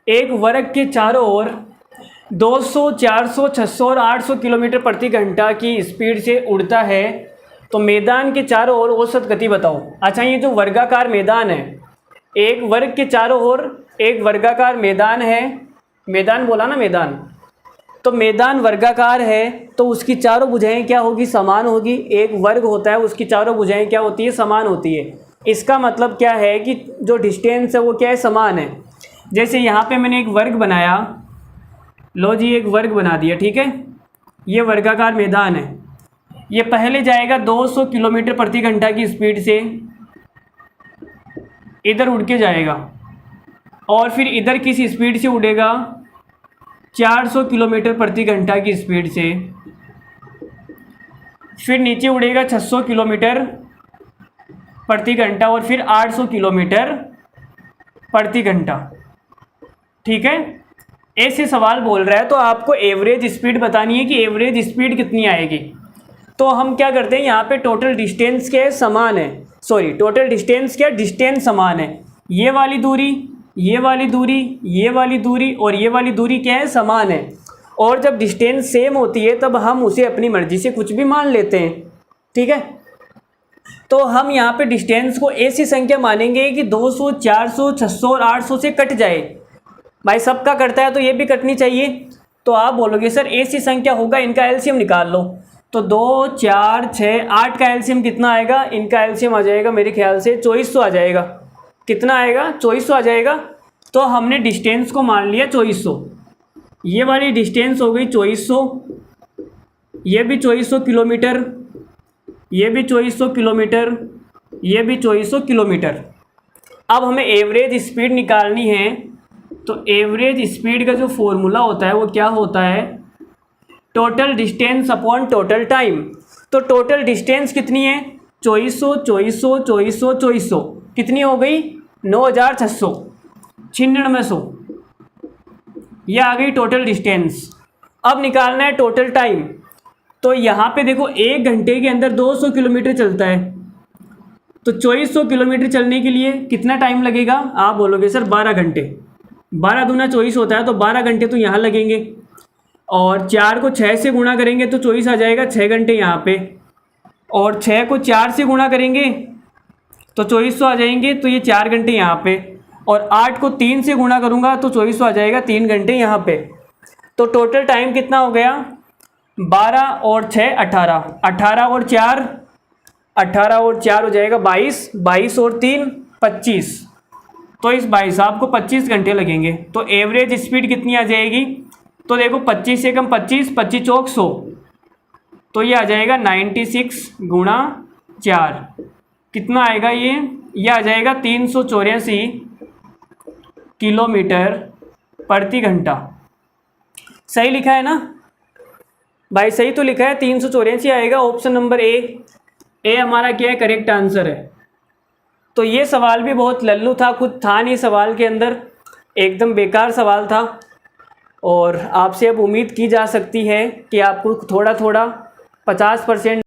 एक वर्ग के चारों ओर 200, 400, 600 और 800 किलोमीटर प्रति घंटा की स्पीड से उड़ता है, तो मैदान के चारों ओर औसत गति बताओ। अच्छा, ये जो वर्गाकार मैदान है, एक वर्ग के चारों ओर एक वर्गाकार मैदान है, मैदान बोला ना मैदान, तो मैदान वर्गाकार है तो उसकी चारों भुजाएं क्या होगी, समान होगी। एक वर्ग होता है उसकी चारों भुजाएं क्या होती है, समान होती है। इसका मतलब क्या है कि जो डिस्टेंस है वो क्या है, समान है। जैसे यहाँ पे मैंने एक वर्ग बनाया, लो जी एक वर्ग बना दिया, ठीक है, ये वर्गाकार मैदान है। ये पहले जाएगा 200 किलोमीटर प्रति घंटा की स्पीड से, इधर उड़ के जाएगा, और फिर इधर किस स्पीड से उड़ेगा, 400 किलोमीटर प्रति घंटा की स्पीड से, फिर नीचे उड़ेगा 600 किलोमीटर प्रति घंटा, और फिर 800 किलोमीटर प्रति घंटा। ठीक है, ऐसे सवाल बोल रहा है तो आपको एवरेज स्पीड बतानी है कि एवरेज स्पीड कितनी आएगी। तो हम क्या करते हैं, यहाँ पे टोटल डिस्टेंस के समान है, सॉरी टोटल डिस्टेंस क्या, डिस्टेंस समान है। ये वाली दूरी, ये वाली दूरी, ये वाली दूरी और ये वाली दूरी क्या है, समान है। और जब डिस्टेंस सेम होती है तब हम उसे अपनी मर्जी से कुछ भी मान लेते हैं। ठीक है, तो हम यहाँ पे डिस्टेंस को ऐसी संख्या मानेंगे कि 200, 400, 600 और 800 से कट जाए। भाई सबका कटता है तो ये भी कटनी चाहिए। तो आप बोलोगे सर ऐसी संख्या होगा, इनका एलसीएम निकाल लो। तो 2, 4, 6, 8 का एलसीएम कितना आएगा, इनका एलसीएम आ जाएगा मेरे ख्याल से 2400 आ जाएगा। कितना आएगा, 2400 आ जाएगा। तो हमने डिस्टेंस को मान लिया 2400, ये वाली डिस्टेंस हो गई 2400, ये भी 2400 किलोमीटर, ये भी 2400 किलोमीटर, ये भी 2400 किलोमीटर। अब हमें एवरेज स्पीड निकालनी है, तो एवरेज स्पीड का जो फॉर्मूला होता है वो क्या होता है, total distance upon total time. तो टोटल डिस्टेंस कितनी है, 2400, 2400, 2400, 2400, कितनी हो गई, 9600, 9600, ये आ गई टोटल डिस्टेंस। अब निकालना है टोटल टाइम। तो यहाँ पे देखो 1 घंटे के अंदर 200 किलोमीटर चलता है, तो 2400 किलोमीटर चलने के लिए कितना टाइम लगेगा, आप बोलोगे सर 12 घंटे। 12 दूना 24 होता है, तो 12 घंटे तो यहाँ लगेंगे, और 4 को 6 से गुणा करेंगे तो 24 आ जाएगा, 6 घंटे यहाँ पे, और 6 को 4 से गुणा करेंगे तो 2400 आ जाएंगे, तो ये 4 घंटे यहाँ पे, और 8 को 3 से गुणा करूँगा तो 2400 आ जाएगा, 3 घंटे यहाँ पे। तो टोटल टाइम कितना हो गया, 12 और 6 18, 18 और 4, 18 और 4 हो जाएगा 22, 22 और 3 25। तो इस भाई साहब को 25 घंटे लगेंगे। तो एवरेज स्पीड कितनी आ जाएगी, तो देखो 25 से कम 25, 25 चौक 100, तो ये आ जाएगा 96 गुणा 4, कितना आएगा ये आ जाएगा 384 किलोमीटर प्रति घंटा। सही लिखा है ना भाई, सही तो लिखा है, 384 आएगा, ऑप्शन नंबर ए हमारा क्या है, करेक्ट आंसर है। तो ये सवाल भी बहुत लल्लू था, कुछ था नहीं सवाल के अंदर, एकदम बेकार सवाल था। और आपसे अब उम्मीद की जा सकती है कि आपको थोड़ा थोड़ा 50%